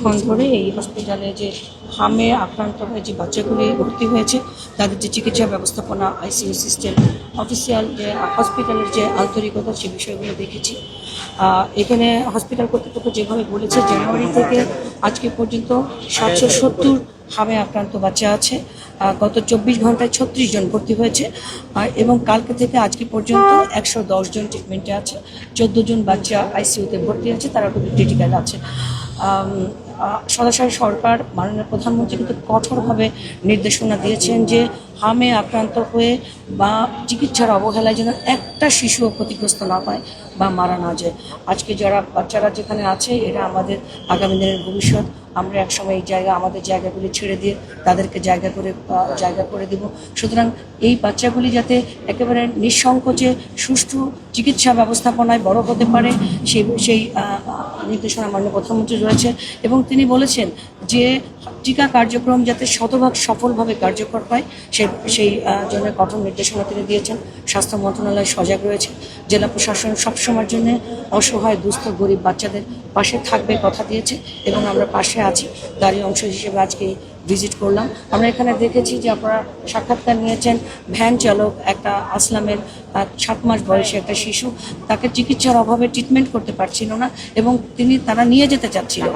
কিছুক্ষণ ধরে এই হসপিটালে যে হামে আক্রান্ত হয়ে যে বাচ্চাগুলি ভর্তি হয়েছে তাদের যে চিকিৎসা ব্যবস্থাপনা, আইসিইউ সিস্টেম, অফিসিয়াল যে হসপিটালের যে আন্তরিকতা, সে বিষয়গুলো দেখেছি। এখানে হসপিটাল কর্তৃপক্ষ যেভাবে বলেছে, জানুয়ারি থেকে আজকে পর্যন্ত 770 হামে আক্রান্ত বাচ্চা আছে। গত 24 ঘন্টায় 36 জন ভর্তি হয়েছে এবং কালকে থেকে আজকে পর্যন্ত 110 জন ট্রিটমেন্টে আছে। 14 জন বাচ্চা আইসিইউতে ভর্তি আছে, তারা খুবই ক্রিটিক্যাল আছে। সরাসরি সরকার, মাননীয় প্রধানমন্ত্রী কিন্তু কঠোরভাবে নির্দেশনা দিয়েছেন যে হামে আক্রান্ত হয়ে বা চিকিৎসার অবহেলায় যেন একটা শিশুও ক্ষতিগ্রস্ত না হয় বা মারা না যায়। আজকে যারা বাচ্চারা যেখানে আছে, এরা আমাদের আগামী দিনের ভবিষ্যৎ। আমরা একসময় এই আমাদের জায়গাগুলি ছেড়ে দিয়ে তাদেরকে জায়গা করে দেব। সুতরাং এই বাচ্চাগুলি যাতে একেবারে নিঃসংকোচে সুষ্ঠু চিকিৎসা ব্যবস্থাপনায় বড় হতে পারে, সেই নির্দেশনা মাননীয় প্রধানমন্ত্রী রয়েছে। এবং তিনি বলেছেন যে টিকা কার্যক্রম যাতে শতভাগ সফলভাবে কার্যকর হয়, সেই জন্য কঠোর নির্দেশনা তিনি দিয়েছেন। স্বাস্থ্য মন্ত্রণালয় সজাগ রয়েছে। জেলা প্রশাসন সবসময়ের জন্য অসহায়, দুস্থ, গরিব বাচ্চাদের পাশে থাকবে কথা দিয়েছে এবং আমরা পাশে আছি। তারই অংশ হিসেবে আজকে ভিজিট করলাম। আমরা এখানে দেখেছি যে আপনারা সাক্ষাৎকার নিয়েছেন ভ্যান চালক, একটা আসলামের 7 মাস বয়সী একটা শিশু, তাকে চিকিৎসার অভাবে ট্রিটমেন্ট করতে পারছিল না এবং তারা নিয়ে যেতে চাচ্ছিল,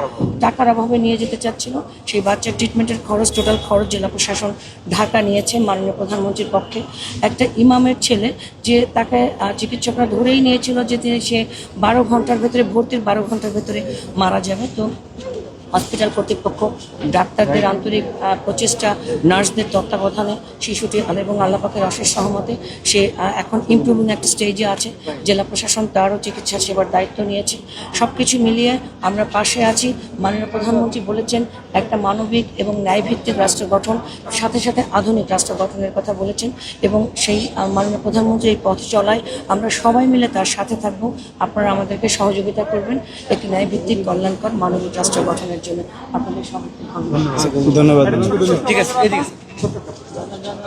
টাকার অভাবে নিয়ে যেতে চাচ্ছিল। সেই বাচ্চার ট্রিটমেন্টের টোটাল খরচ জেলা প্রশাসন ঢাকা নিয়েছে মাননীয় প্রধানমন্ত্রীর পক্ষে। একটা ইমামের ছেলে, যে তাকে চিকিৎসকরা ধরেই নিয়েছিল যে সে 12 ঘন্টার ভেতরে, ভর্তির 12 ঘন্টার ভেতরে মারা যাবে। তো হসপিটাল কর্তৃপক্ষ, ডাক্তারদের আন্তরিক প্রচেষ্টা, নার্সদের তত্ত্বাবধানে শিশুটি এবং আল্লাহ পাকের অশেষ সহমতে সে এখন ইমপ্রুভিং একটা স্টেজে আছে। জেলা প্রশাসন তারও চিকিৎসা সেবার দায়িত্ব নিয়েছে। সব কিছু মিলিয়ে আমরা পাশে আছি। মাননীয় প্রধানমন্ত্রী বলেছেন একটা মানবিক এবং ন্যায়ভিত্তিক রাষ্ট্র গঠন, সাথে সাথে আধুনিক রাষ্ট্র গঠনের কথা বলেছেন এবং সেই মাননীয় প্রধানমন্ত্রী এই পথ চলায় আমরা সবাই মিলে তার সাথে থাকব। আপনারা আমাদেরকে সহযোগিতা করবেন একটি ন্যায়ভিত্তিক, কল্যাণকর, মানবিক রাষ্ট্র গঠনের জন্য। আপনাদের সবাইকে ধন্যবাদ। ঠিক আছে,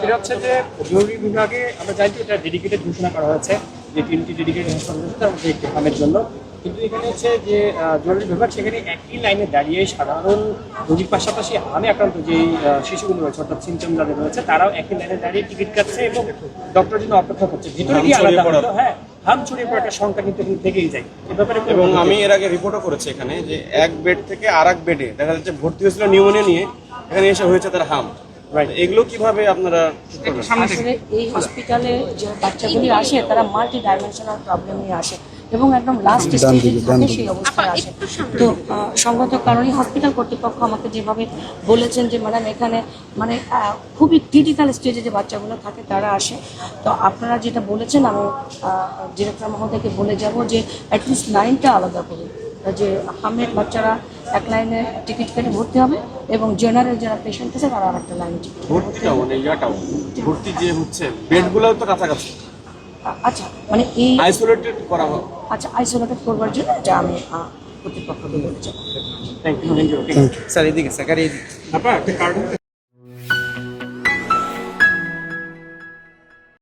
এটা হচ্ছে যে জরুরি বিভাগে আমরা জানি এটা ডেডিকেটেড ঘোষণা করা হয়েছে যে 3টি ডেডিকেটেড হাসপাতাল রয়েছে, তার মধ্যে একটি হামের জন্য। কিন্তু এখানে হচ্ছে যে জরুরি বিভাগ, সেখানে একই লাইনে দাঁড়িয়ে সাধারণ রোগীর পাশাপাশি হামে আক্রান্ত যে শিশুগুলো রয়েছে, অর্থাৎ সিমটম যাদের রয়েছে, তারাও একই লাইনে দাঁড়িয়ে টিকিট কাটছে এবং ডক্টরের জন্য অপেক্ষা করছে। ভিতরে গিয়ে আলাদা, হ্যাঁ, হাম ছড়িয়ে পড়ার একটা সংখ্যা কিন্তু এখানে থেকেই যায় এ ব্যাপারে। এবং আমি এর আগে রিপোর্টও করেছি এখানে যে এক বেড থেকে আরেক বেডে দেখা যাচ্ছে ভর্তি হয়েছিল নিউমোনিয়া নিয়ে, এখানে এসে হয়েছে তার হাম। এগুলো কিভাবে আপনারা আসলে এই হসপিটালে যে বাচ্চাগুলি আসে, তারা মাল্টি ডাইমেনশনাল প্রবলেম নিয়ে আসে এবং একদম লাস্ট স্টেজে থাকে, সেই অবস্থায় আসে। তো সংগত কারণে হসপিটাল কর্তৃপক্ষ আমাকে যেভাবে বলেছেন যে ম্যাডাম এখানে খুবই ক্রিটিক্যাল স্টেজে যে বাচ্চাগুলো থাকে তারা আসে। তো আপনারা যেটা বলেছেন, আমি ডিরেক্টর মহোদয়কে বলে যাব যে অ্যাটলিস্ট লাইনটা আলাদা করুন, যে হামের বাচ্চারা এক লাইনে টিকিট কেটে ভর্তি হবে এবং জেনারেল যারা পেশেন্ট আছে তারা আরেকটা লাইনে টিকিট ভর্তি যে হচ্ছে বেডগুলো তো কাছাকাছি। আচ্ছা, মানে এই আইসোলেটেড করা হবে। আচ্ছা, আইসোলেটেড করবার জন্য এটা আমি কর্তৃপক্ষকে বলেছি। Thank you. স্যার এদিকে স্যার আপনার একটা কার্ড